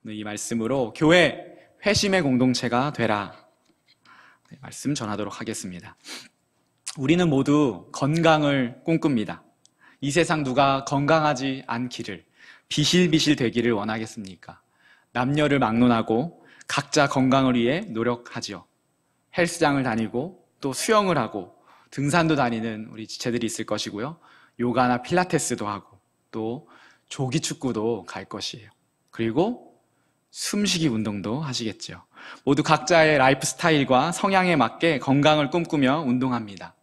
오늘 이 말씀으로 교회 회심의 공동체가 되라, 말씀 전하도록 하겠습니다. 우리는 모두 건강을 꿈꿉니다. 이 세상 누가 건강하지 않기를, 비실비실 되기를 원하겠습니까? 남녀를 막론하고 각자 건강을 위해 노력하지요. 헬스장을 다니고 또 수영을 하고 등산도 다니는 우리 지체들이 있을 것이고요. 요가나 필라테스도 하고 또 조기축구도 갈 것이에요. 그리고 숨쉬기 운동도 하시겠죠. 모두 각자의 라이프 스타일과 성향에 맞게 건강을 꿈꾸며 운동합니다.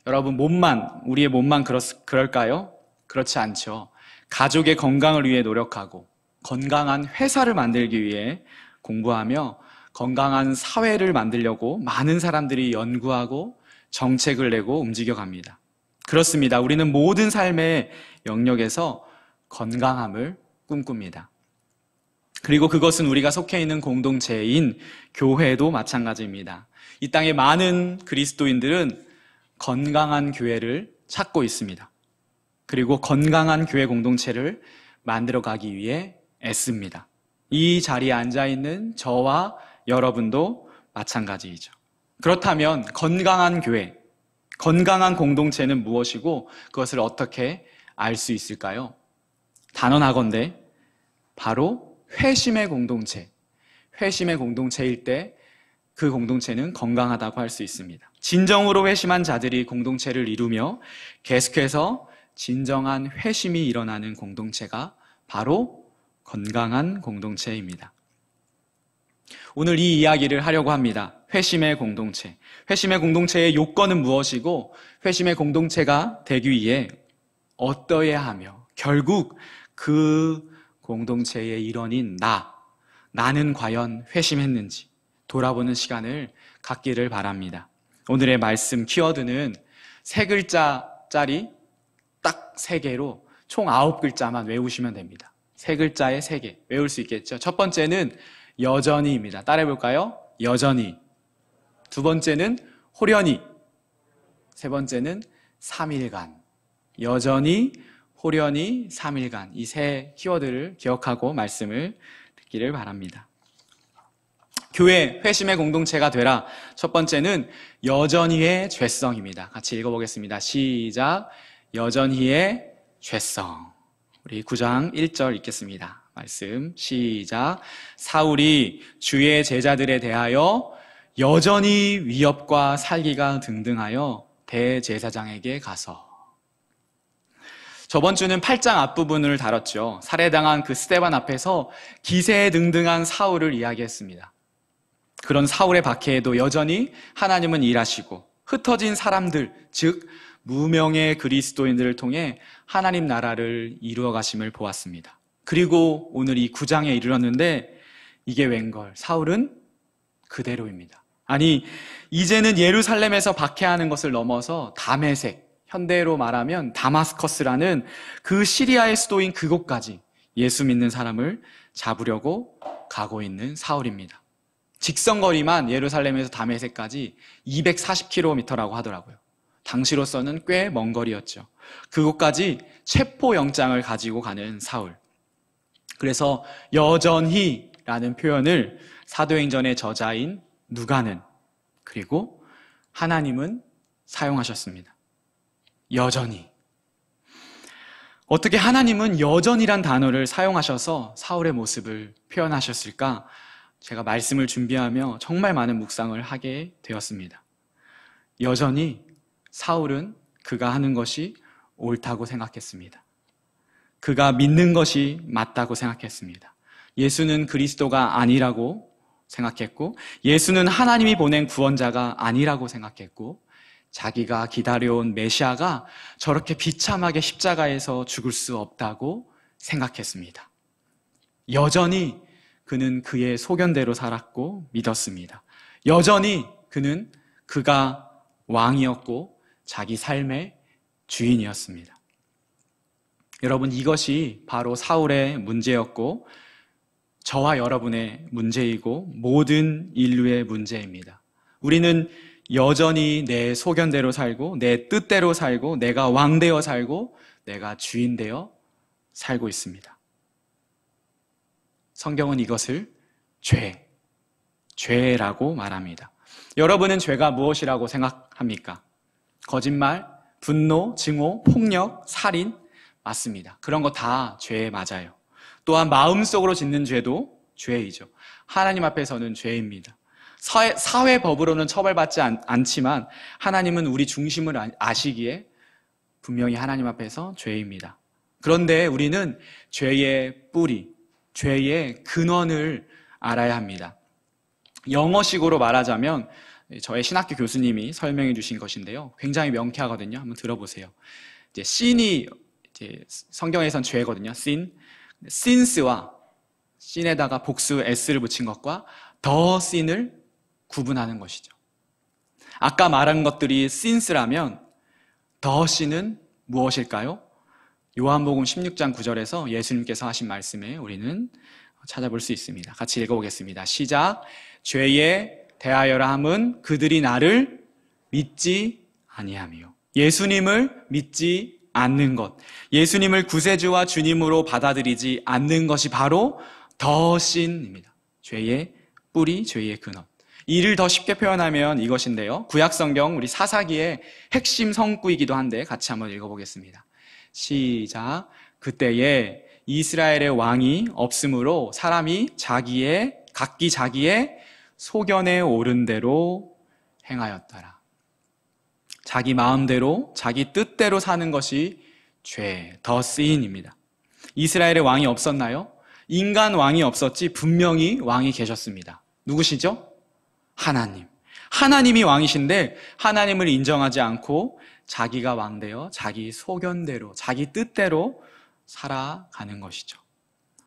여러분, 우리의 몸만 그럴까요? 그렇지 않죠. 가족의 건강을 위해 노력하고 건강한 회사를 만들기 위해 공부하며 건강한 사회를 만들려고 많은 사람들이 연구하고 정책을 내고 움직여갑니다. 그렇습니다. 우리는 모든 삶의 영역에서 건강함을 꿈꿉니다. 그리고 그것은 우리가 속해 있는 공동체인 교회도 마찬가지입니다. 이 땅의 많은 그리스도인들은 건강한 교회를 찾고 있습니다. 그리고 건강한 교회 공동체를 만들어가기 위해 애씁니다. 이 자리에 앉아있는 저와 여러분도 마찬가지이죠. 그렇다면 건강한 교회, 건강한 공동체는 무엇이고 그것을 어떻게 알 수 있을까요? 단언하건대 바로 회심의 공동체, 회심의 공동체일 때 그 공동체는 건강하다고 할 수 있습니다. 진정으로 회심한 자들이 공동체를 이루며 계속해서 진정한 회심이 일어나는 공동체가 바로 건강한 공동체입니다. 오늘 이 이야기를 하려고 합니다. 회심의 공동체. 회심의 공동체의 요건은 무엇이고 회심의 공동체가 되기 위해 어떠해야 하며 결국 그 공동체의 일원인 나는 과연 회심했는지 돌아보는 시간을 갖기를 바랍니다. 오늘의 말씀 키워드는 3글자짜리 딱 3개로 총 9글자만 외우시면 됩니다. 3글자에 3개 외울 수 있겠죠? 첫 번째는 여전히입니다. 따라해볼까요? 여전히. 두 번째는 호련히. 세 번째는 3일간. 여전히, 호련히, 3일간. 이 3 키워드를 기억하고 말씀을 듣기를 바랍니다. 교회 회심의 공동체가 되라. 첫 번째는 여전히의 죄성입니다. 같이 읽어보겠습니다. 시작. 여전히의 죄성. 우리 9장 1절 읽겠습니다. 말씀 시작. 사울이 주의 제자들에 대하여 여전히 위협과 살기가 등등하여 대제사장에게 가서. 저번 주는 8장 앞부분을 다뤘죠. 살해당한 그 스데반 앞에서 기세등등한 사울을 이야기했습니다. 그런 사울의 박해에도 여전히 하나님은 일하시고 흩어진 사람들, 즉 무명의 그리스도인들을 통해 하나님 나라를 이루어 가심을 보았습니다. 그리고 오늘 이 9장에 이르렀는데 이게 웬걸, 사울은 그대로입니다. 아니, 이제는 예루살렘에서 박해하는 것을 넘어서 다메섹, 현대로 말하면 다마스커스라는 그 시리아의 수도인 그곳까지 예수 믿는 사람을 잡으려고 가고 있는 사울입니다. 직선거리만 예루살렘에서 다메섹까지 240km라고 하더라고요. 당시로서는 꽤 먼 거리였죠. 그곳까지 체포영장을 가지고 가는 사울. 그래서 여전히라는 표현을 사도행전의 저자인 누가는 그리고 하나님은 사용하셨습니다. 여전히. 어떻게 하나님은 여전이란 단어를 사용하셔서 사울의 모습을 표현하셨을까? 제가 말씀을 준비하며 정말 많은 묵상을 하게 되었습니다. 여전히 사울은 그가 하는 것이 옳다고 생각했습니다. 그가 믿는 것이 맞다고 생각했습니다. 예수는 그리스도가 아니라고 생각했고, 예수는 하나님이 보낸 구원자가 아니라고 생각했고, 자기가 기다려온 메시아가 저렇게 비참하게 십자가에서 죽을 수 없다고 생각했습니다. 여전히 그는 그의 소견대로 살았고 믿었습니다. 여전히 그가 왕이었고 자기 삶의 주인이었습니다. 여러분, 이것이 바로 사울의 문제였고 저와 여러분의 문제이고 모든 인류의 문제입니다. 우리는 여전히 내 소견대로 살고 내 뜻대로 살고 내가 왕되어 살고 내가 주인되어 살고 있습니다. 성경은 이것을 죄라고 말합니다. 여러분은 죄가 무엇이라고 생각합니까? 거짓말, 분노, 증오, 폭력, 살인, 맞습니다. 그런 거 다 죄에 맞아요. 또한 마음속으로 짓는 죄도 죄이죠. 하나님 앞에서는 죄입니다. 사회 법으로는 처벌받지 않지만 하나님은 우리 중심을 아시기에 분명히 하나님 앞에서 죄입니다. 그런데 우리는 죄의 뿌리, 죄의 근원을 알아야 합니다. 영어식으로 말하자면 저의 신학교 교수님이 설명해 주신 것인데요. 굉장히 명쾌하거든요. 한번 들어보세요. 이제 sin이 성경에선 죄거든요. sin. sins와 sin에다가 복수 s를 붙인 것과 the sin을 구분하는 것이죠. 아까 말한 것들이 sins라면 the sin은 무엇일까요? 요한복음 16장 9절에서 예수님께서 하신 말씀에 우리는 찾아볼 수 있습니다. 같이 읽어보겠습니다. 시작. 죄에 대하여라 함은 그들이 나를 믿지 아니하며. 예수님을 믿지 않는 것, 예수님을 구세주와 주님으로 받아들이지 않는 것이 바로 더 신입니다. 죄의 뿌리, 죄의 근원. 이를 더 쉽게 표현하면 이것인데요. 구약성경 우리 사사기의 핵심 성구이기도 한데 같이 한번 읽어보겠습니다. 시작. 그때에 이스라엘의 왕이 없으므로 사람이 각기 자기의 소견에 오른 대로 행하였더라. 자기 마음대로, 자기 뜻대로 사는 것이 죄, 더 sin입니다. 이스라엘의 왕이 없었나요? 인간 왕이 없었지 분명히 왕이 계셨습니다. 누구시죠? 하나님. 하나님이 왕이신데 하나님을 인정하지 않고 자기가 왕되어 자기 소견대로, 자기 뜻대로 살아가는 것이죠.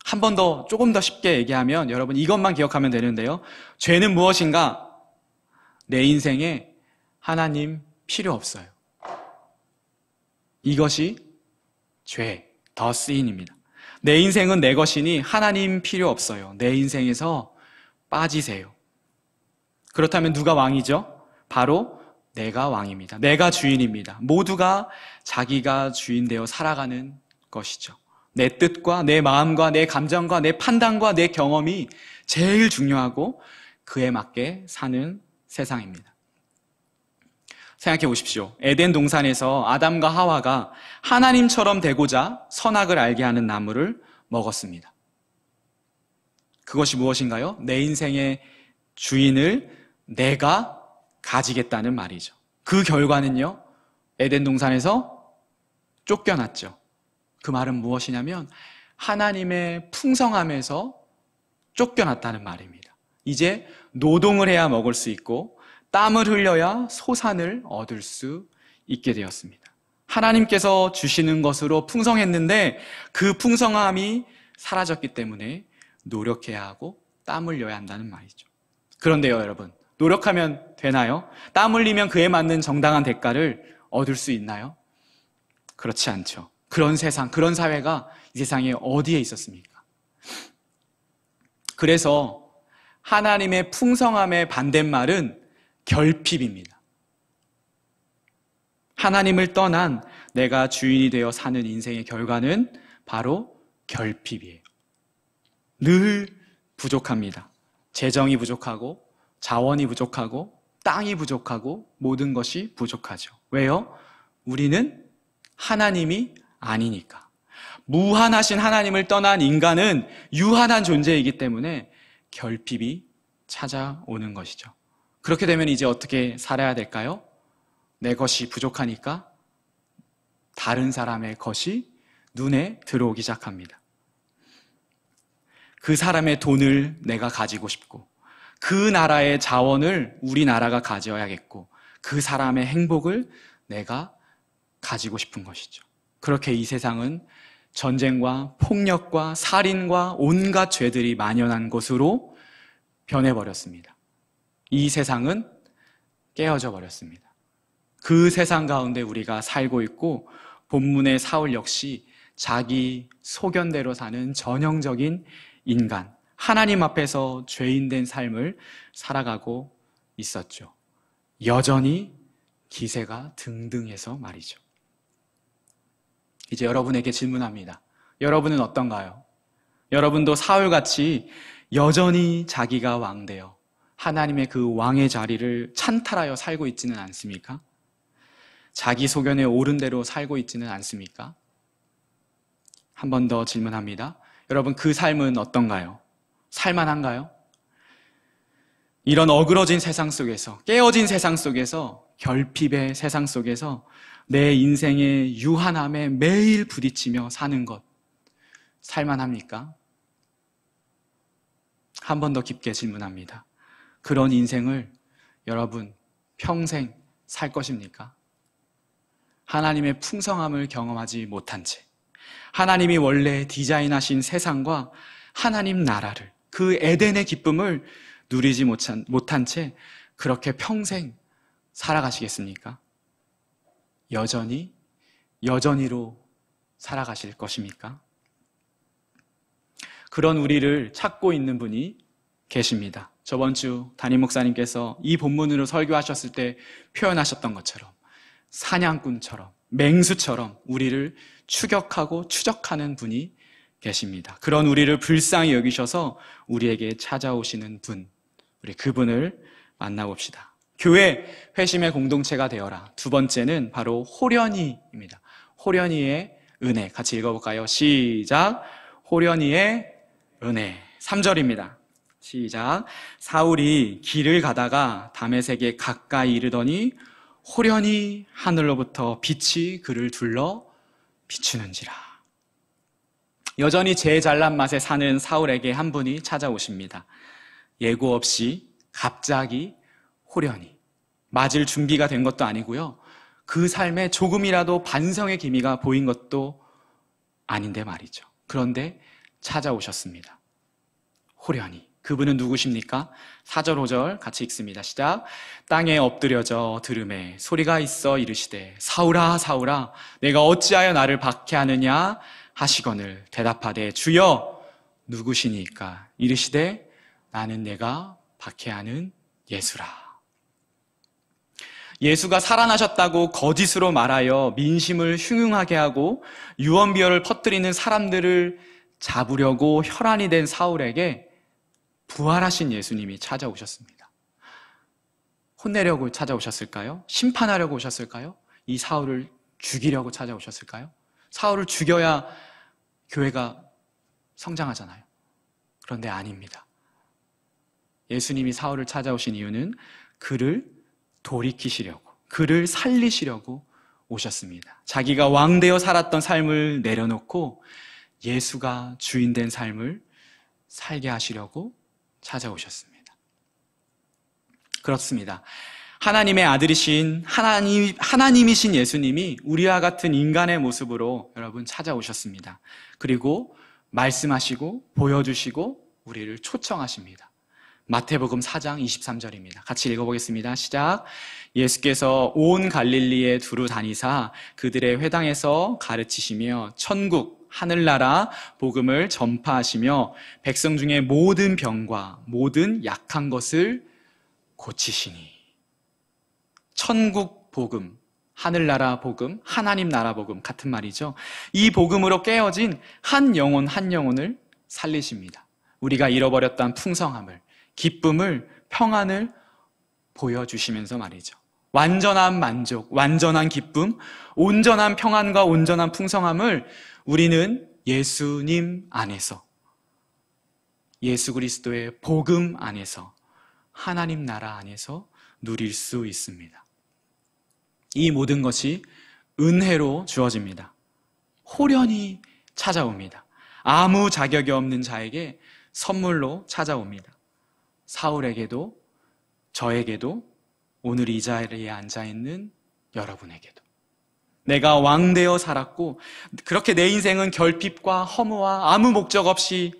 한 번 더, 조금 더 쉽게 얘기하면 여러분 이것만 기억하면 되는데요. 죄는 무엇인가? 내 인생에 하나님 필요 없어요. 이것이 죄, 더 sin입니다. 내 인생은 내 것이니 하나님 필요 없어요. 내 인생에서 빠지세요. 그렇다면 누가 왕이죠? 바로 내가 왕입니다. 내가 주인입니다. 모두가 자기가 주인 되어 살아가는 것이죠. 내 뜻과 내 마음과 내 감정과 내 판단과 내 경험이 제일 중요하고 그에 맞게 사는 세상입니다. 생각해 보십시오. 에덴 동산에서 아담과 하와가 하나님처럼 되고자 선악을 알게 하는 나무를 먹었습니다. 그것이 무엇인가요? 내 인생의 주인을 내가 가지겠다는 말이죠. 그 결과는요, 에덴 동산에서 쫓겨났죠. 그 말은 무엇이냐면 하나님의 풍성함에서 쫓겨났다는 말입니다. 이제 노동을 해야 먹을 수 있고 땀을 흘려야 소산을 얻을 수 있게 되었습니다. 하나님께서 주시는 것으로 풍성했는데 그 풍성함이 사라졌기 때문에 노력해야 하고 땀 흘려야 한다는 말이죠. 그런데요, 여러분, 노력하면 되나요? 땀 흘리면 그에 맞는 정당한 대가를 얻을 수 있나요? 그렇지 않죠. 그런 세상, 그런 사회가 이 세상에 어디에 있었습니까? 그래서 하나님의 풍성함의 반대말은 결핍입니다. 하나님을 떠난 내가 주인이 되어 사는 인생의 결과는 바로 결핍이에요. 늘 부족합니다. 재정이 부족하고 자원이 부족하고 땅이 부족하고 모든 것이 부족하죠. 왜요? 우리는 하나님이 아니니까. 무한하신 하나님을 떠난 인간은 유한한 존재이기 때문에 결핍이 찾아오는 것이죠. 그렇게 되면 이제 어떻게 살아야 될까요? 내 것이 부족하니까 다른 사람의 것이 눈에 들어오기 시작합니다. 그 사람의 돈을 내가 가지고 싶고 그 나라의 자원을 우리나라가 가져야겠고 그 사람의 행복을 내가 가지고 싶은 것이죠. 그렇게 이 세상은 전쟁과 폭력과 살인과 온갖 죄들이 만연한 곳으로 변해버렸습니다. 이 세상은 깨어져 버렸습니다. 그 세상 가운데 우리가 살고 있고 본문의 사울 역시 자기 소견대로 사는 전형적인 인간, 하나님 앞에서 죄인된 삶을 살아가고 있었죠. 여전히 기세가 등등해서 말이죠. 이제 여러분에게 질문합니다. 여러분은 어떤가요? 여러분도 사울같이 여전히 자기가 왕되어 하나님의 그 왕의 자리를 찬탈하여 살고 있지는 않습니까? 자기 소견에 옳은 대로 살고 있지는 않습니까? 한 번 더 질문합니다. 여러분, 그 삶은 어떤가요? 살만한가요? 이런 어그러진 세상 속에서, 깨어진 세상 속에서, 결핍의 세상 속에서 내 인생의 유한함에 매일 부딪히며 사는 것, 살만합니까? 한 번 더 깊게 질문합니다. 그런 인생을 여러분 평생 살 것입니까? 하나님의 풍성함을 경험하지 못한 채, 하나님이 원래 디자인하신 세상과 하나님 나라를, 그 에덴의 기쁨을 누리지 못한 채 그렇게 평생 살아가시겠습니까? 여전히로 살아가실 것입니까? 그런 우리를 찾고 있는 분이 계십니다. 저번 주 담임 목사님께서 이 본문으로 설교하셨을 때 표현하셨던 것처럼 사냥꾼처럼, 맹수처럼 우리를 추격하고 추적하는 분이 계십니다. 그런 우리를 불쌍히 여기셔서 우리에게 찾아오시는 분, 우리 그분을 만나봅시다. 교회 회심의 공동체가 되어라. 두 번째는 바로 호련히입니다. 호련히의 은혜. 같이 읽어볼까요? 시작. 호련히의 은혜. 3절입니다. 시작. 사울이 길을 가다가 다메섹에 가까이 이르더니 호련히 하늘로부터 빛이 그를 둘러 비추는지라. 여전히 제 잘난 맛에 사는 사울에게 한 분이 찾아오십니다. 예고 없이 갑자기 호련히, 맞을 준비가 된 것도 아니고요, 그 삶에 조금이라도 반성의 기미가 보인 것도 아닌데 말이죠. 그런데 찾아오셨습니다. 호련히. 그분은 누구십니까? 4절 5절 같이 읽습니다. 시작. 땅에 엎드려져 들음에 소리가 있어 이르시되 사울아 사울아 내가 어찌하여 나를 박해하느냐 하시거늘 대답하되 주여 누구시니까? 이르시되 나는 내가 박해하는 예수라. 예수가 살아나셨다고 거짓으로 말하여 민심을 흉흉하게 하고 유언비어를 퍼뜨리는 사람들을 잡으려고 혈안이 된 사울에게 부활하신 예수님이 찾아오셨습니다. 혼내려고 찾아오셨을까요? 심판하려고 오셨을까요? 이 사울을 죽이려고 찾아오셨을까요? 사울을 죽여야 교회가 성장하잖아요. 그런데 아닙니다. 예수님이 사울을 찾아오신 이유는 그를 돌이키시려고, 그를 살리시려고 오셨습니다. 자기가 왕되어 살았던 삶을 내려놓고 예수가 주인된 삶을 살게 하시려고 찾아오셨습니다. 그렇습니다. 하나님의 아들이신 하나님이신 예수님이 우리와 같은 인간의 모습으로 여러분 찾아오셨습니다. 그리고 말씀하시고 보여주시고 우리를 초청하십니다. 마태복음 4장 23절입니다. 같이 읽어보겠습니다. 시작. 예수께서 온 갈릴리에 두루 다니사 그들의 회당에서 가르치시며 천국 하늘나라 복음을 전파하시며 백성 중에 모든 병과 모든 약한 것을 고치시니. 천국 복음, 하늘나라 복음, 하나님 나라 복음 같은 말이죠. 이 복음으로 깨어진 한 영혼을 살리십니다. 우리가 잃어버렸던 풍성함을, 기쁨을, 평안을 보여주시면서 말이죠. 완전한 만족, 완전한 기쁨, 온전한 평안과 온전한 풍성함을 우리는 예수님 안에서, 예수 그리스도의 복음 안에서, 하나님 나라 안에서 누릴 수 있습니다. 이 모든 것이 은혜로 주어집니다. 호련히 찾아옵니다. 아무 자격이 없는 자에게 선물로 찾아옵니다. 사울에게도, 저에게도, 오늘 이 자리에 앉아있는 여러분에게도. 내가 왕되어 살았고 그렇게 내 인생은 결핍과 허무와 아무 목적 없이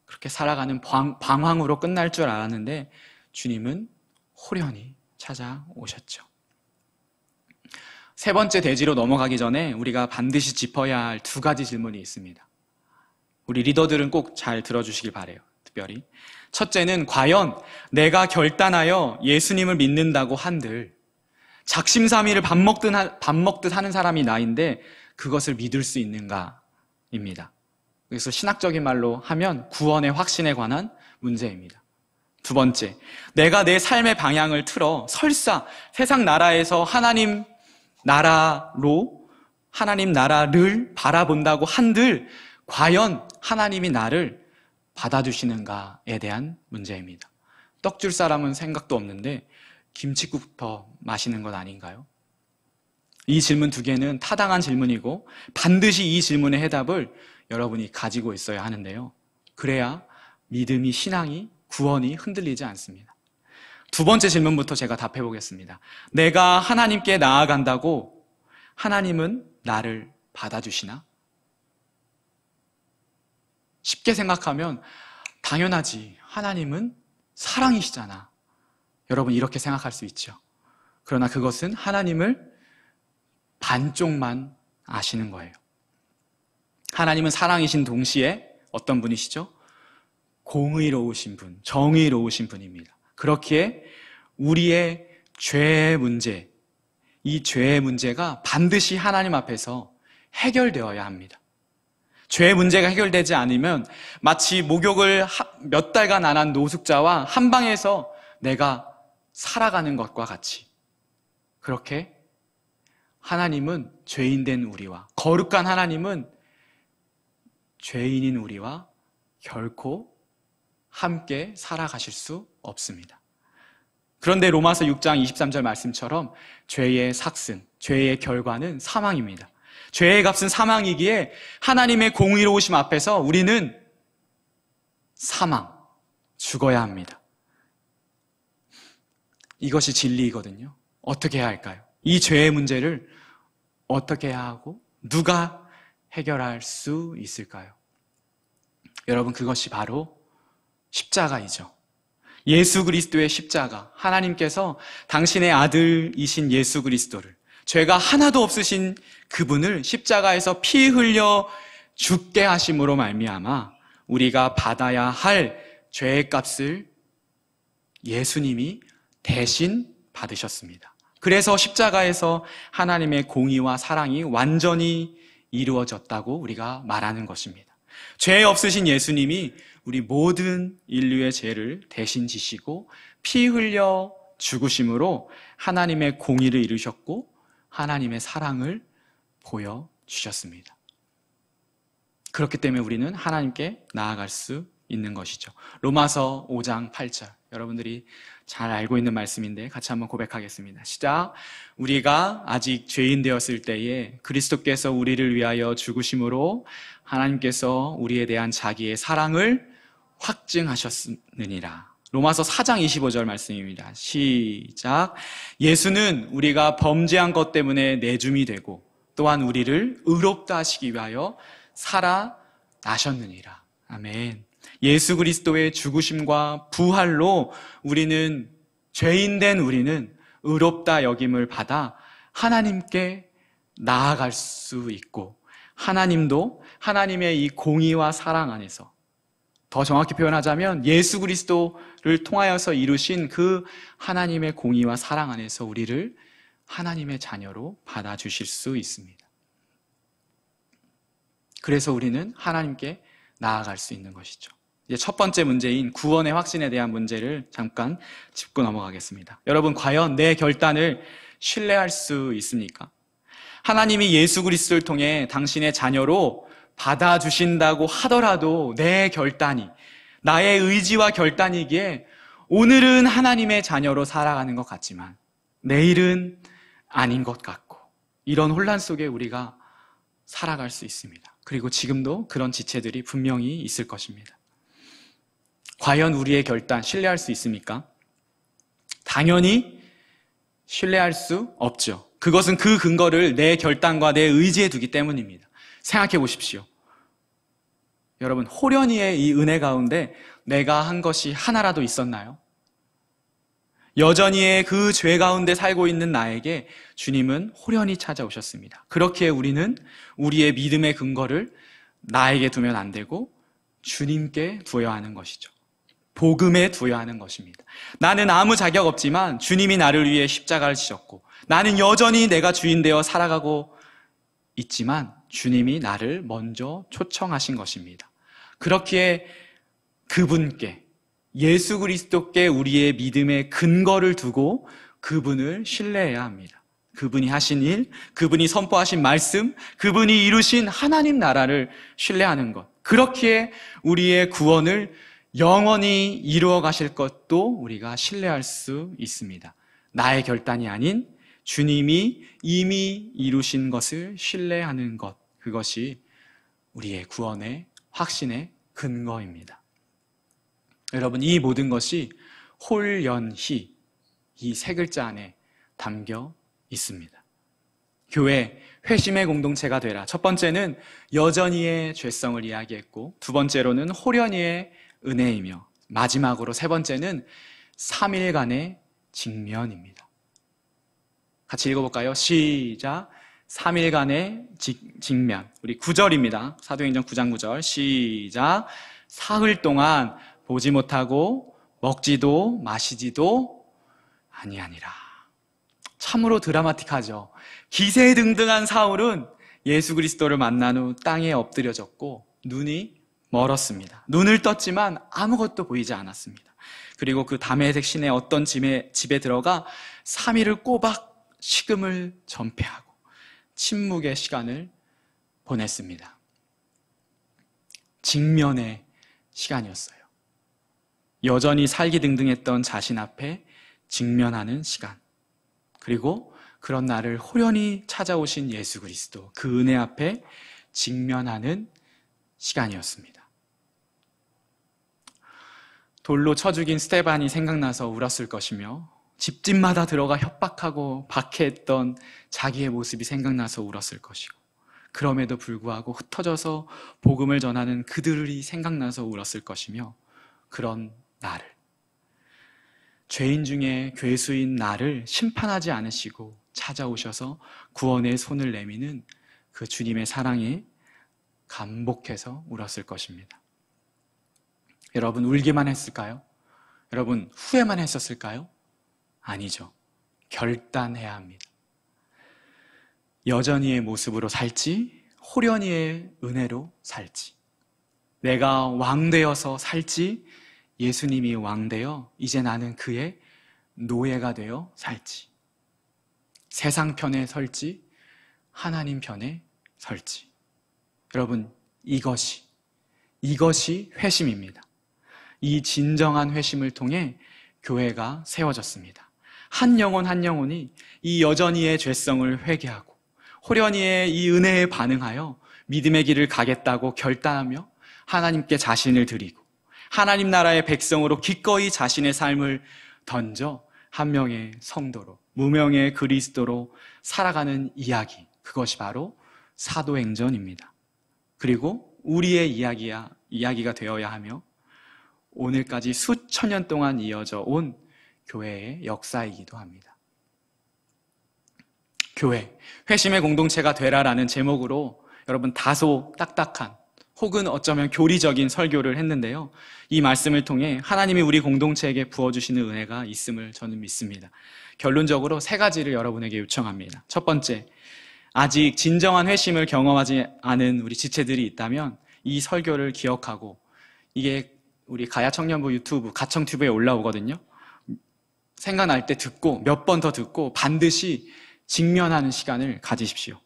그렇게 살아가는 방황으로 끝날 줄 알았는데 주님은 호련히 찾아오셨죠. 세 번째 대지로 넘어가기 전에 우리가 반드시 짚어야 할 두 가지 질문이 있습니다. 우리 리더들은 꼭 잘 들어주시길 바라요. 특별히 첫째는 과연 내가 결단하여 예수님을 믿는다고 한들 작심삼일을 밥 먹듯 하는 사람이 나인데 그것을 믿을 수 있는가입니다. 그래서 신학적인 말로 하면 구원의 확신에 관한 문제입니다. 두 번째, 내가 내 삶의 방향을 틀어 설사 세상 나라에서 하나님 나라를 바라본다고 한들 과연 하나님이 나를 받아주시는가에 대한 문제입니다. 떡 줄 사람은 생각도 없는데 김칫국부터 마시는 것 아닌가요? 이 질문 두 개는 타당한 질문이고 반드시 이 질문의 해답을 여러분이 가지고 있어야 하는데요. 그래야 믿음이, 신앙이, 구원이 흔들리지 않습니다. 두 번째 질문부터 제가 답해 보겠습니다. 내가 하나님께 나아간다고 하나님은 나를 받아주시나? 쉽게 생각하면 당연하지. 하나님은 사랑이시잖아. 여러분 이렇게 생각할 수 있죠. 그러나 그것은 하나님을 반쪽만 아시는 거예요. 하나님은 사랑이신 동시에 어떤 분이시죠? 공의로우신 분, 정의로우신 분입니다. 그렇기에 우리의 죄의 문제, 이 죄의 문제가 반드시 하나님 앞에서 해결되어야 합니다. 죄의 문제가 해결되지 않으면 마치 목욕을 몇 달간 안 한 노숙자와 한 방에서 내가 살아가는 것과 같이, 그렇게 하나님은 죄인된 우리와, 거룩한 하나님은 죄인인 우리와 결코 함께 살아가실 수 없습니다. 그런데 로마서 6장 23절 말씀처럼 죄의 삭슨, 죄의 결과는 사망입니다. 죄의 값은 사망이기에 하나님의 공의로우심 앞에서 우리는 죽어야 합니다. 이것이 진리이거든요. 어떻게 해야 할까요? 이 죄의 문제를 어떻게 해야 하고 누가 해결할 수 있을까요? 여러분, 그것이 바로 십자가이죠. 예수 그리스도의 십자가, 하나님께서 당신의 아들이신 예수 그리스도를, 죄가 하나도 없으신 그분을 십자가에서 피 흘려 죽게 하심으로 말미암아 우리가 받아야 할 죄의 값을 예수님이 대신 받으셨습니다. 그래서 십자가에서 하나님의 공의와 사랑이 완전히 이루어졌다고 우리가 말하는 것입니다. 죄 없으신 예수님이 우리 모든 인류의 죄를 대신 지시고 피 흘려 죽으심으로 하나님의 공의를 이루셨고 하나님의 사랑을 보여주셨습니다. 그렇기 때문에 우리는 하나님께 나아갈 수 있는 것이죠. 로마서 5장 8절, 여러분들이 잘 알고 있는 말씀인데 같이 한번 고백하겠습니다. 시작. 우리가 아직 죄인 되었을 때에 그리스도께서 우리를 위하여 죽으심으로 하나님께서 우리에 대한 자기의 사랑을 확증하셨느니라. 로마서 4장 25절 말씀입니다. 시작. 예수는 우리가 범죄한 것 때문에 내줌이 되고 또한 우리를 의롭다 하시기 위하여 살아나셨느니라. 아멘. 예수 그리스도의 죽으심과 부활로 우리는, 죄인된 우리는 의롭다 여김을 받아 하나님께 나아갈 수 있고, 하나님도 하나님의 이 공의와 사랑 안에서, 더 정확히 표현하자면 예수 그리스도를 통하여서 이루신 그 하나님의 공의와 사랑 안에서 우리를 하나님의 자녀로 받아주실 수 있습니다. 그래서 우리는 하나님께 나아갈 수 있는 것이죠. 이제 첫 번째 문제인 구원의 확신에 대한 문제를 잠깐 짚고 넘어가겠습니다. 여러분, 과연 내 결단을 신뢰할 수 있습니까? 하나님이 예수 그리스도를 통해 당신의 자녀로 받아주신다고 하더라도 내 결단이, 나의 의지와 결단이기에 오늘은 하나님의 자녀로 살아가는 것 같지만 내일은 아닌 것 같고, 이런 혼란 속에 우리가 살아갈 수 있습니다. 그리고 지금도 그런 지체들이 분명히 있을 것입니다. 과연 우리의 결단 신뢰할 수 있습니까? 당연히 신뢰할 수 없죠. 그것은 그 근거를 내 결단과 내 의지에 두기 때문입니다. 생각해 보십시오. 여러분, 호련히의 이 은혜 가운데 내가 한 것이 하나라도 있었나요? 여전히의 그 죄 가운데 살고 있는 나에게 주님은 호련히 찾아오셨습니다. 그렇기에 우리는 우리의 믿음의 근거를 나에게 두면 안 되고 주님께 두어야 하는 것이죠. 복음에 두어야 하는 것입니다. 나는 아무 자격 없지만 주님이 나를 위해 십자가를 지셨고, 나는 여전히 내가 주인 되어 살아가고 있지만 주님이 나를 먼저 초청하신 것입니다. 그렇기에 그분께, 예수 그리스도께 우리의 믿음의 근거를 두고 그분을 신뢰해야 합니다. 그분이 하신 일, 그분이 선포하신 말씀, 그분이 이루신 하나님 나라를 신뢰하는 것. 그렇기에 우리의 구원을 영원히 이루어 가실 것도 우리가 신뢰할 수 있습니다. 나의 결단이 아닌 주님이 이미 이루신 것을 신뢰하는 것. 그것이 우리의 구원의 확신의 근거입니다. 여러분, 이 모든 것이 홀연히 이 세 글자 안에 담겨 있습니다. 교회, 회심의 공동체가 되라. 첫 번째는 여전히의 죄성을 이야기했고, 두 번째로는 홀연히의 은혜이며, 마지막으로 세 번째는 3일간의 직면입니다. 같이 읽어볼까요? 시작. 3일간의 직면. 우리 9절입니다. 사도행전 9장 9절. 시작. 사흘 동안 보지 못하고 먹지도 마시지도 아니하니라. 참으로 드라마틱하죠. 기세등등한 사울은 예수 그리스도를 만난 후 땅에 엎드려졌고 눈이 멀었습니다. 눈을 떴지만 아무것도 보이지 않았습니다. 그리고 그 다메섹 시내 어떤 집에 들어가 3일을 꼬박 식음을 전폐하고 침묵의 시간을 보냈습니다. 직면의 시간이었어요. 여전히 살기등등했던 자신 앞에 직면하는 시간. 그리고 그런 나를 호련히 찾아오신 예수 그리스도, 그 은혜 앞에 직면하는 시간이었습니다. 돌로 쳐 죽인 스데반이 생각나서 울었을 것이며, 집집마다 들어가 협박하고 박해했던 자기의 모습이 생각나서 울었을 것이고, 그럼에도 불구하고 흩어져서 복음을 전하는 그들이 생각나서 울었을 것이며, 그런 나를, 죄인 중에 괴수인 나를 심판하지 않으시고 찾아오셔서 구원의 손을 내미는 그 주님의 사랑에 감복해서 울었을 것입니다. 여러분, 울기만 했을까요? 여러분, 후회만 했었을까요? 아니죠. 결단해야 합니다. 여전히의 모습으로 살지, 호련히의 은혜로 살지, 내가 왕되어서 살지, 예수님이 왕되어 이제 나는 그의 노예가 되어 살지, 세상 편에 설지, 하나님 편에 설지. 여러분, 이것이 회심입니다. 이 진정한 회심을 통해 교회가 세워졌습니다. 한 영혼 한 영혼이 이 여전히의 죄성을 회개하고 호련히의 이 은혜에 반응하여 믿음의 길을 가겠다고 결단하며 하나님께 자신을 드리고 하나님 나라의 백성으로 기꺼이 자신의 삶을 던져 한 명의 성도로, 무명의 그리스도로 살아가는 이야기, 그것이 바로 사도행전입니다. 그리고 우리의 이야기가 되어야 하며 오늘까지 수천 년 동안 이어져 온 교회의 역사이기도 합니다. 교회, 회심의 공동체가 되라라는 제목으로 여러분 다소 딱딱한 혹은 어쩌면 교리적인 설교를 했는데요. 이 말씀을 통해 하나님이 우리 공동체에게 부어주시는 은혜가 있음을 저는 믿습니다. 결론적으로 세 가지를 여러분에게 요청합니다. 첫 번째, 아직 진정한 회심을 경험하지 않은 우리 지체들이 있다면 이 설교를 기억하고, 이게 우리 가야 청년부 유튜브 가청튜브에 올라오거든요. 생각날 때 듣고 몇 번 더 듣고 반드시 직면하는 시간을 가지십시오.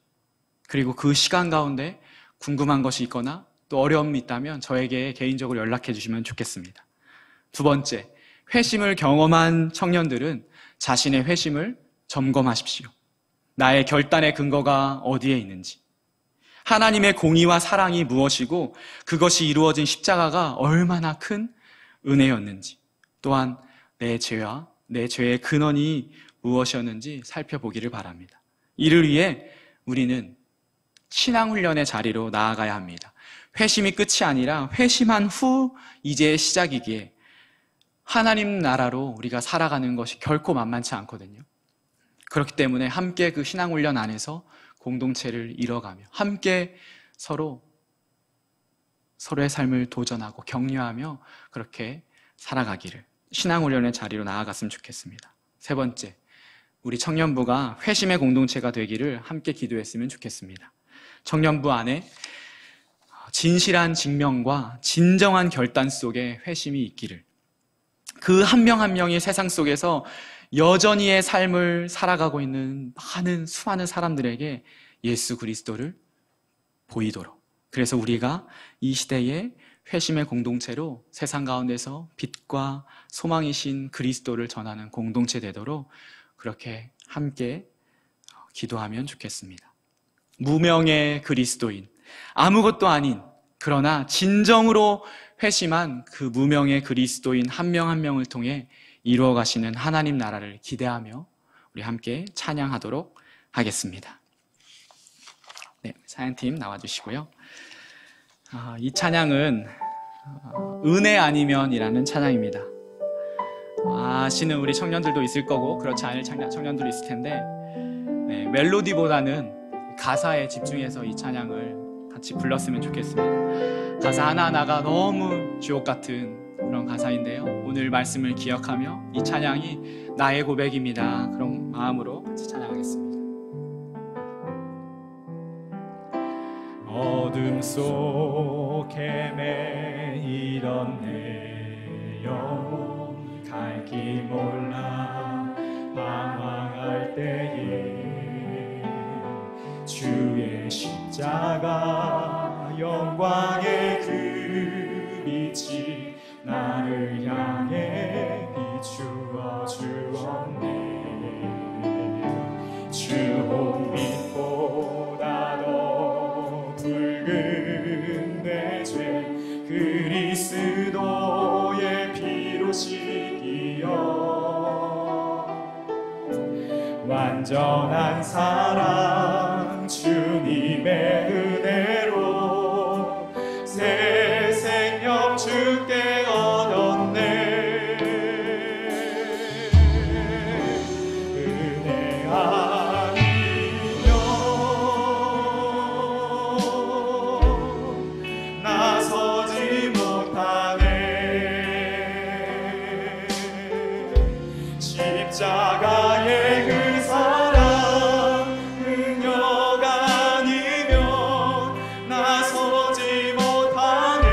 그리고 그 시간 가운데 궁금한 것이 있거나 또 어려움이 있다면 저에게 개인적으로 연락해 주시면 좋겠습니다. 두 번째, 회심을 경험한 청년들은 자신의 회심을 점검하십시오. 나의 결단의 근거가 어디에 있는지, 하나님의 공의와 사랑이 무엇이고 그것이 이루어진 십자가가 얼마나 큰 은혜였는지, 또한 내 죄와 내 죄의 근원이 무엇이었는지 살펴보기를 바랍니다. 이를 위해 우리는 신앙훈련의 자리로 나아가야 합니다. 회심이 끝이 아니라 회심한 후 이제 시작이기에 하나님 나라로 우리가 살아가는 것이 결코 만만치 않거든요. 그렇기 때문에 함께 그 신앙훈련 안에서 공동체를 이뤄가며 함께 서로의 삶을 도전하고 격려하며 그렇게 살아가기를, 신앙훈련의 자리로 나아갔으면 좋겠습니다. 세 번째, 우리 청년부가 회심의 공동체가 되기를 함께 기도했으면 좋겠습니다. 청년부 안에 진실한 직면과 진정한 결단 속에 회심이 있기를, 그 한 명 한 명이 세상 속에서 여전히의 삶을 살아가고 있는 수많은 사람들에게 예수 그리스도를 보이도록, 그래서 우리가 이 시대에 회심의 공동체로 세상 가운데서 빛과 소망이신 그리스도를 전하는 공동체 되도록 그렇게 함께 기도하면 좋겠습니다. 무명의 그리스도인, 아무것도 아닌, 그러나 진정으로 회심한 그 무명의 그리스도인 한 명 한 명을 통해 이루어 가시는 하나님 나라를 기대하며 우리 함께 찬양하도록 하겠습니다. 네, 사연팀 나와주시고요. 이 찬양은 은혜 아니면이라는 찬양입니다. 아시는 우리 청년들도 있을 거고 그렇지 않을 청년들도 있을 텐데, 네, 멜로디보다는 가사에 집중해서 이 찬양을 같이 불렀으면 좋겠습니다. 가사 하나하나가 너무 주옥 같은 그런 가사인데요, 오늘 말씀을 기억하며 이 찬양이 나의 고백입니다, 그런 마음으로 같이 찬양하겠습니다. 어둠 속 헤매이던 내 영혼, 갈 길 몰라 방황할 때에 주의 십자가 영광의 그 빛이 나를 향해 비추어 주었네. 주홍빛보다 더 붉은 내 죄, 그리스도의 피로 씻기어 완전한 사랑 주님의 은혜로 새 생명 주께 얻었네. 은혜 아니면 나서지 못하네. 십자가의 그 사랑 능력 아니면 나서지 못하네.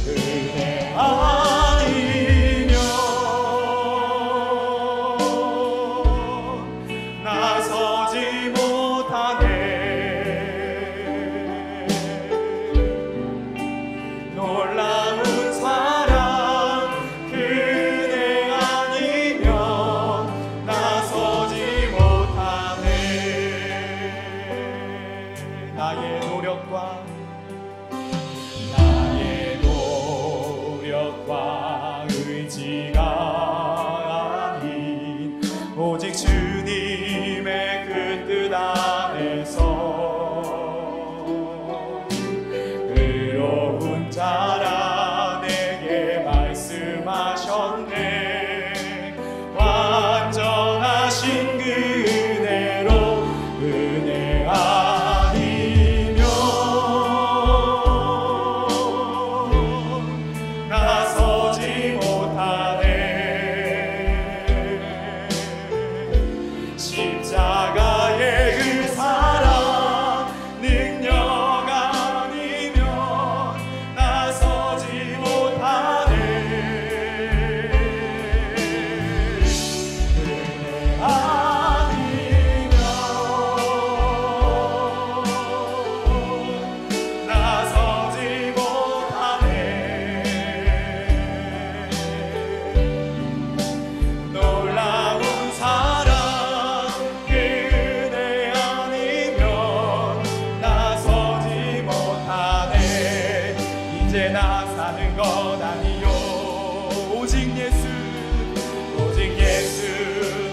은혜 아니면 나서지 못하네. 놀라운 사랑 그대 아니면 나서지 못하네. 나의 노력과 의지가 아닌 오직 주님의 그 뜻 안에서 의로운 자라 내게 말씀하셨네. 완전하신 그 은혜로 은혜 아니면 나서지 못하네. 십자가의 그 사랑 능력 아니면 나서지 못하네. 은혜 아니면 나서지 못하네. 놀라운 사랑 그대 아니면 나서지 못하네. 이제 나 사는 것 아니요 오직 예수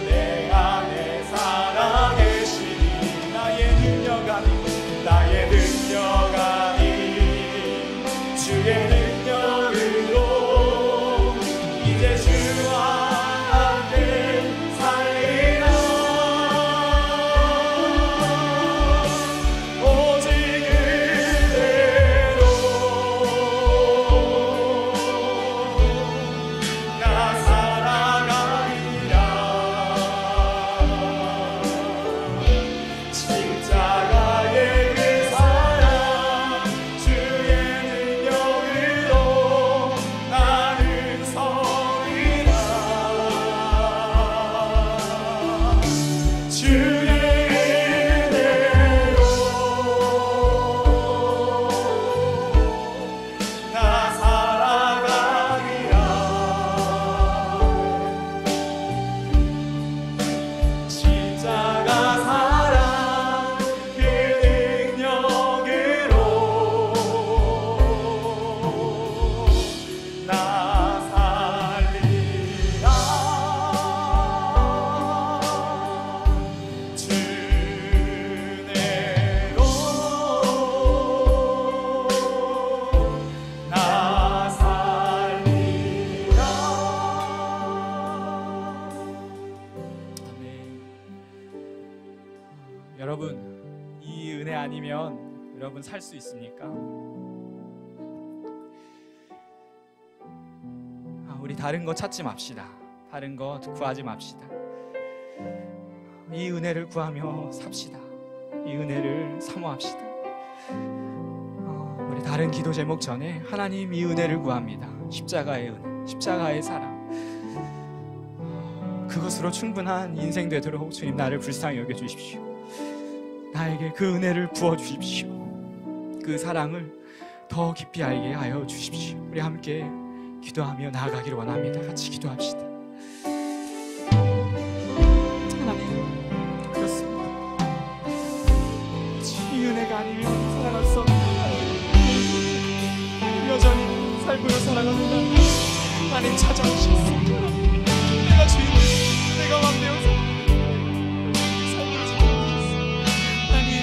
내 안에 살아계시니. 나의 능력 아닌 주의 능력으로 이제 주와 함께 살리라. 오직 그대로 나 살아가리라. 여러분 살 수 있습니까? 우리 다른 거 찾지 맙시다. 다른 거 구하지 맙시다. 이 은혜를 구하며 삽시다. 이 은혜를 사모합시다. 우리 다른 기도 제목 전에 하나님 이 은혜를 구합니다. 십자가의 은혜, 십자가의 사랑, 그것으로 충분한 인생 되도록 주님 나를 불쌍히 여겨주십시오. 나에게 그 은혜를 부어주십시오. 그 사랑을 더 깊이 알게 하여 주십시오. 우리 함께 기도하며 나아가기를 원합니다. 같이 기도합시다. 하나님, 그렇습니다. 이 은혜가 아니면 살아갈 수 없습니다. 여전히 살고요 살아갑니다. 하나님 찾아오셨습니다. 내가 주인님, 내가 왕 되어서 살고요 살아가겠습니다. 하나님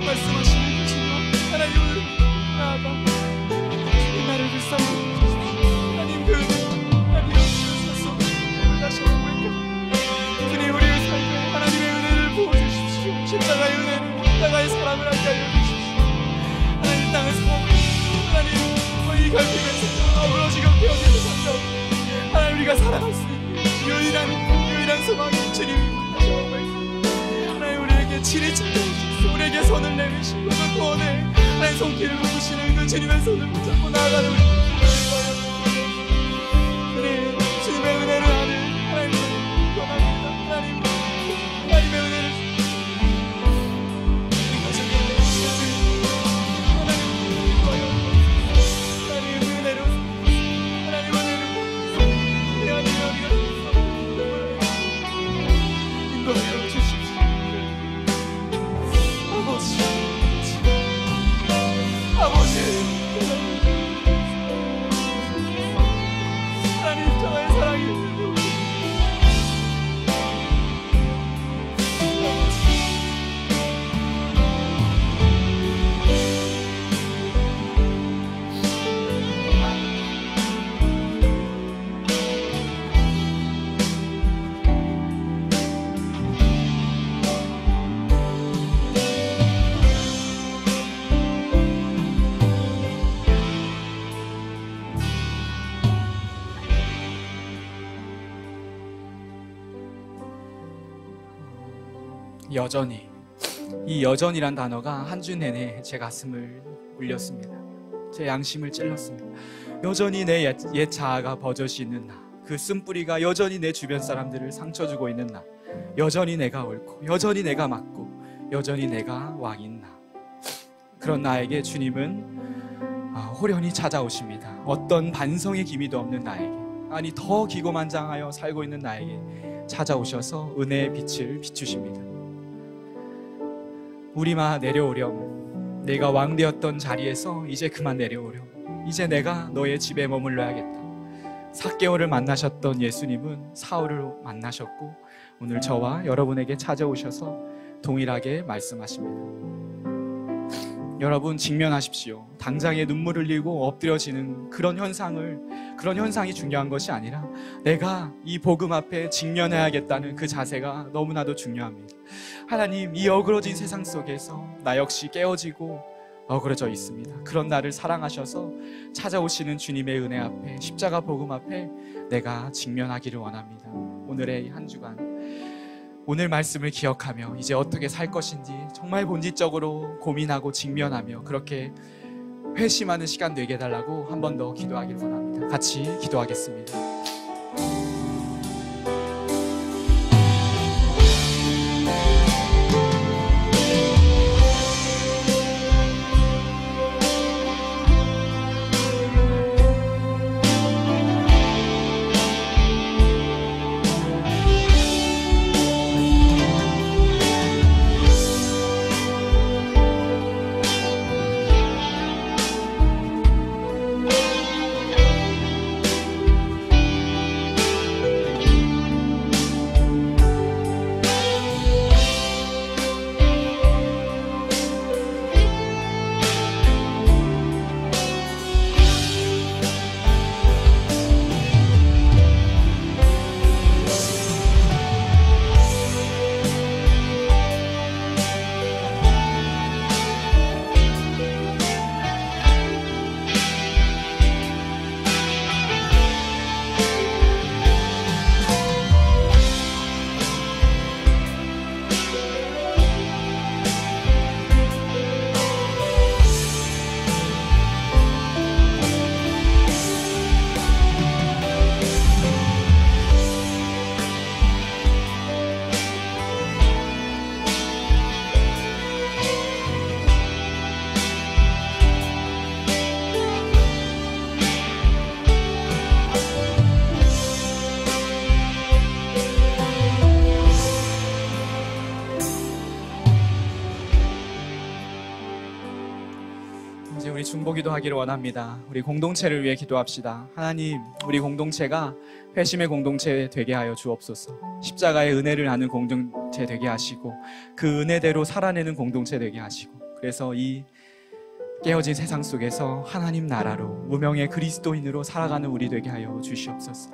말씀하시는 주님, 하나님을 나아가 나를 불쌍히 여겨주십시오. 하나님 그 은혜, 하나님 그 살속 우리를 다시 회복할까. 그분이 우리를 살게 하나님의 은혜를 부어주십시오. 십자가의 은혜를, 십자가의 사랑을 하게 하여 주십시오. 하나님 땅을 사랑하고 하나님 이 갈등에서 아버지가 깨어지는 상점, 하나님 우리가 살아갈 수 있는 유일한 소망이 주님이 하나님 우리에게 진리 찾아오십시오. 우리에게 손을 내미시고 그 구원에 하나님 손길을 놓으시는 그 주님의 손을 붙잡고 나아가는 우리 주님의 은혜를 아는 하나님을 원합니다. 하나님의 은혜를 여전히, 이 여전이란 단어가 한 주 내내 제 가슴을 울렸습니다. 제 양심을 찔렀습니다. 여전히 내 옛 자아가 버젓이 있는 나, 그 쓴뿌리가 여전히 내 주변 사람들을 상처 주고 있는 나, 여전히 내가 옳고 여전히 내가 맞고 여전히 내가 왕인 나, 그런 나에게 주님은 호련히 찾아오십니다. 어떤 반성의 기미도 없는 나에게, 아니 더 기고만장하여 살고 있는 나에게 찾아오셔서 은혜의 빛을 비추십니다. 우리마 내려오렴. 내가 왕 되었던 자리에서 이제 그만 내려오렴. 이제 내가 너의 집에 머물러야겠다. 삭개오를 만나셨던 예수님은 사울을 만나셨고 오늘 저와 여러분에게 찾아오셔서 동일하게 말씀하십니다. 여러분 직면하십시오. 당장에 눈물을 흘리고 엎드려지는 그런 현상이 중요한 것이 아니라 내가 이 복음 앞에 직면해야겠다는 그 자세가 너무나도 중요합니다. 하나님, 이 어그러진 세상 속에서 나 역시 깨어지고 어그러져 있습니다. 그런 나를 사랑하셔서 찾아오시는 주님의 은혜 앞에, 십자가 복음 앞에 내가 직면하기를 원합니다. 오늘의 한 주간 오늘 말씀을 기억하며 이제 어떻게 살 것인지 정말 본질적으로 고민하고 직면하며 그렇게 회심하는 시간 되게 해달라고 한 번 더 기도하기를 원합니다. 같이 기도하겠습니다. 기도하기를 원합니다. 우리 공동체를 위해 기도합시다. 하나님, 우리 공동체가 회심의 공동체 되게 하여 주옵소서. 십자가의 은혜를 아는 공동체 되게 하시고 그 은혜대로 살아내는 공동체 되게 하시고, 그래서 이 깨어진 세상 속에서 하나님 나라로 무명의 그리스도인으로 살아가는 우리 되게 하여 주시옵소서.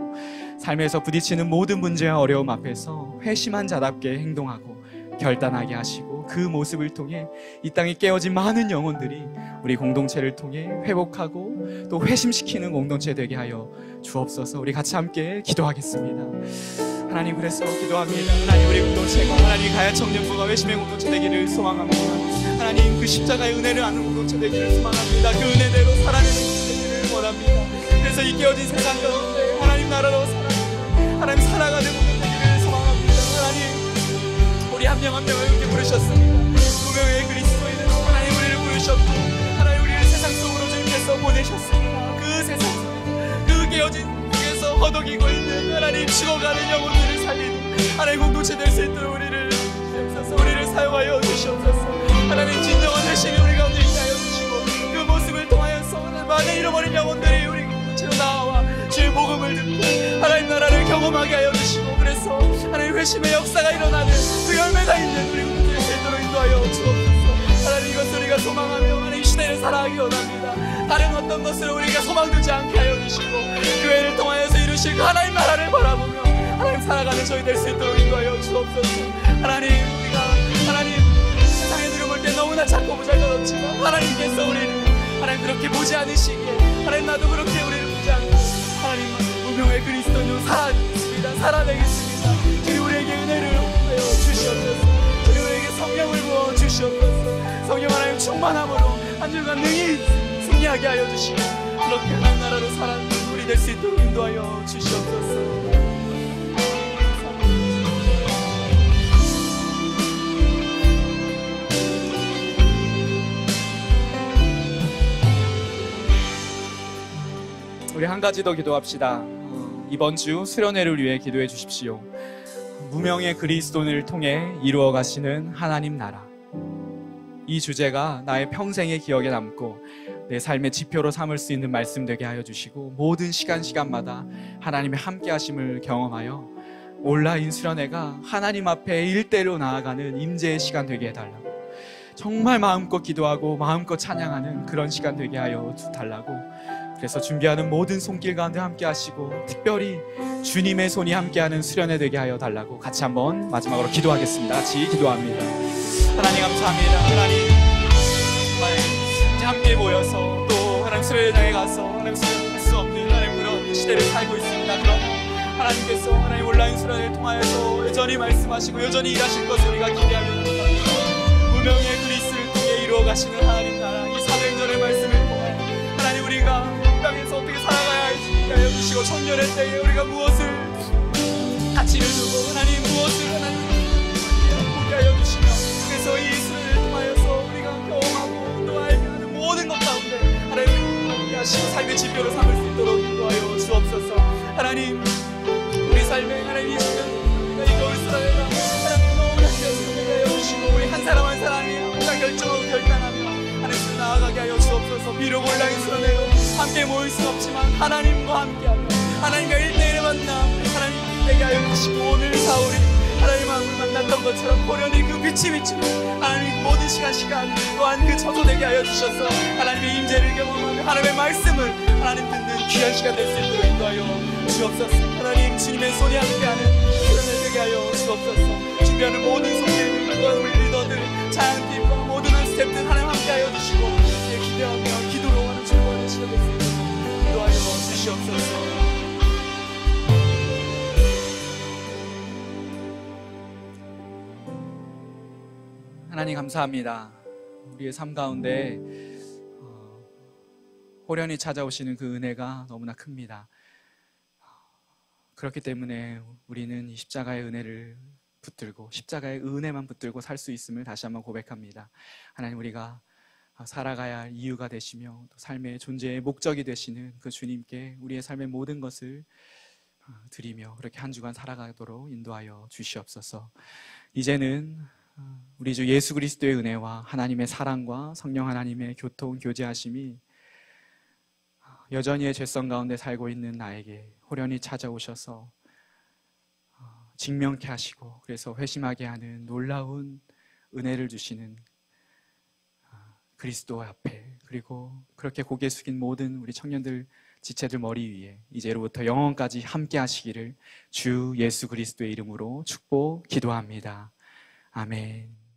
삶에서 부딪히는 모든 문제와 어려움 앞에서 회심한 자답게 행동하고 결단하게 하시고, 그 모습을 통해 이 땅에 깨어진 많은 영혼들이 우리 공동체를 통해 회복하고 또 회심시키는 공동체 되게 하여 주옵소서. 우리 같이 함께 기도하겠습니다. 하나님, 그래서 기도합니다. 하나님, 우리 공동체가 하나님 가야 청년부가 회심의 공동체 되기를 소망합니다. 하나님, 그 십자가의 은혜를 아는 공동체 되기를 소망합니다. 그 은혜대로 살아내는 공동체 되기를 원합니다. 그래서 이 깨어진 세상 가운데 하나님 나라로 하나님 살아가는 공동체 되기를 소망합니다. 하나님, 우리 한 명 한 명을 이렇게 부르셨습니다. 무명의 그리스도인으로 하나님 우리를 부르셨고, 하나님 우리를 세상 속으로 주님께서 보내셨습니다. 그 세상 속, 그 깨어진 속에서 허덕이고 있는 하나님 죽어가는 영혼들을 살리는 하나님 공동체 될 수 있도록 우리를 주옵소서. 우리를 사용하여 주시옵소서. 하나님, 진정한 회심이 우리 가운데 있게 하여 주시고, 그 모습을 통하여서 많은 잃어버린 영혼들이 우리 공동체로 나와 주의 복음을 듣고 하나님 나라를 경험하게 하여 주시고, 그래서 하나님 회심의 역사가 일어나는 그 열매가 있는 우리 공동체를 제대로 인도하여 주옵소서. 하나님, 이것을 우리가 소망하며 하나님 이 시대를 살아가기 원합니다. 다른 어떤 것을 우리가 소망두지 않게 하여 주시고, 교회를 통하여서 이루실 그 하나님 나라를 바라보며 하나님 살아가는 저희 될 수 있도록 인도하여 주옵소서. 하나님, 우리가 하나님 세상에 들어볼 때 너무나 작고 보잘것없지만 하나님께서 우리를 하나님 그렇게 보지 않으시기에, 하나님 나도 그렇게 우리를 보지 않고 하나님 무명의 그리스도인으로 살아내겠습니다. 살아내겠습니다. 주님, 우리에게 은혜를 부어 주시옵소서. 주님, 우리에게 성령을 부어 주시옵소서. 성령 하나님 충만함으로 한 주간 능히 승리하게 하여 주시고, 그렇게 하나님 나라로 살아가는 우리 될 수 있도록 인도하여 주시옵소서. 우리 한 가지 더 기도합시다. 이번 주 수련회를 위해 기도해 주십시오. 무명의 그리스도인을 통해 이루어 가시는 하나님 나라, 이 주제가 나의 평생의 기억에 남고 내 삶의 지표로 삼을 수 있는 말씀 되게 하여 주시고, 모든 시간마다 하나님의 함께 하심을 경험하여 온라인 수련회가 하나님 앞에 일대로 나아가는 임재의 시간 되게 해달라고, 정말 마음껏 기도하고 마음껏 찬양하는 그런 시간 되게 하여 달라고, 그래서 준비하는 모든 손길 가운데 함께 하시고, 특별히 주님의 손이 함께하는 수련회 되게 하여 달라고 같이 한번 마지막으로 기도하겠습니다. 같이 기도합니다. 하나님, 감사합니다. 하나님, 정말 이제 함께 모여서 또 하나님 수련회장에 가서 하나님 수련할 수 없는 하나님 그런 시대를 살고 있습니다. 그러나 하나님께서 하나님 온라인 수련회를 통하여서 여전히 말씀하시고 여전히 일하실 것을 우리가 기대하며 있습니다. 무명의 그리스도를 통해 이루어 가시는 하나님 나라, 이 사도행전의 말씀을 통하여 하나님 우리가 땅에서 어떻게 살아가야 할지 알려 주시고, 청년의 때에 우리가 무엇을 가치를 두고 하나님 무엇을 하나님 보게 하여 주시며, 그래서 이 수련을 통하여서 우리가 경험하고 또 알게 하는 모든 것 가운데 하나님 하신 삶의 지표로 삼을 수 있도록 인도하여 주옵소서. 하나님, 우리 삶에 하나님 이 시간 우리가 이 겨울 수련회가 하나님 너무나 되었음을 하여 주시고, 우리 한 사람 한 사람이 항상 결정하고 결단하며 하나님 나아가게 하여 주옵소서. 비록 온라인 수련회로 함께 모일 수 없지만 하나님과 함께하며 하나님과 1대1의 만남 하나님 되게 하여 주시고, 오늘 사울이 하나님 마음을 만났던 것처럼 호련히 그 빛이 비추는 하나님 모든 시간 또한 그 처소 되게 하여 주셔서 하나님의 임재를 경험하며 하나님의 말씀을 하나님 듣는 귀한 시간 될 수 있도록 인도하여 주옵소서. 하나님, 주님의 손이 함께하는 수련회 되게 하여 주옵소서. 준비하는 모든 손길들, 또한 우리 리더들, 자양팀과 모든 스태프들 하나님 함께하여 주시고, 기대하며 기도로 하는 즐거운 시간 될 수 있도록 인도하여 주시옵소서. 하나님, 감사합니다. 우리의 삶 가운데 호련히 찾아오시는 그 은혜가 너무나 큽니다. 그렇기 때문에 우리는 이 십자가의 은혜를 붙들고 십자가의 은혜만 붙들고 살 수 있음을 다시 한번 고백합니다. 하나님, 우리가 살아가야 할 이유가 되시며 또 삶의 존재의 목적이 되시는 그 주님께 우리의 삶의 모든 것을 드리며 그렇게 한 주간 살아가도록 인도하여 주시옵소서. 이제는 우리 주 예수 그리스도의 은혜와 하나님의 사랑과 성령 하나님의 교통, 교제하심이 여전히 죄성 가운데 살고 있는 나에게 호련히 찾아오셔서 직면케 하시고 그래서 회심하게 하는 놀라운 은혜를 주시는 그리스도 앞에, 그리고 그렇게 고개 숙인 모든 우리 청년들 지체들 머리 위에 이제로부터 영원까지 함께 하시기를 주 예수 그리스도의 이름으로 축복 기도합니다. 아멘.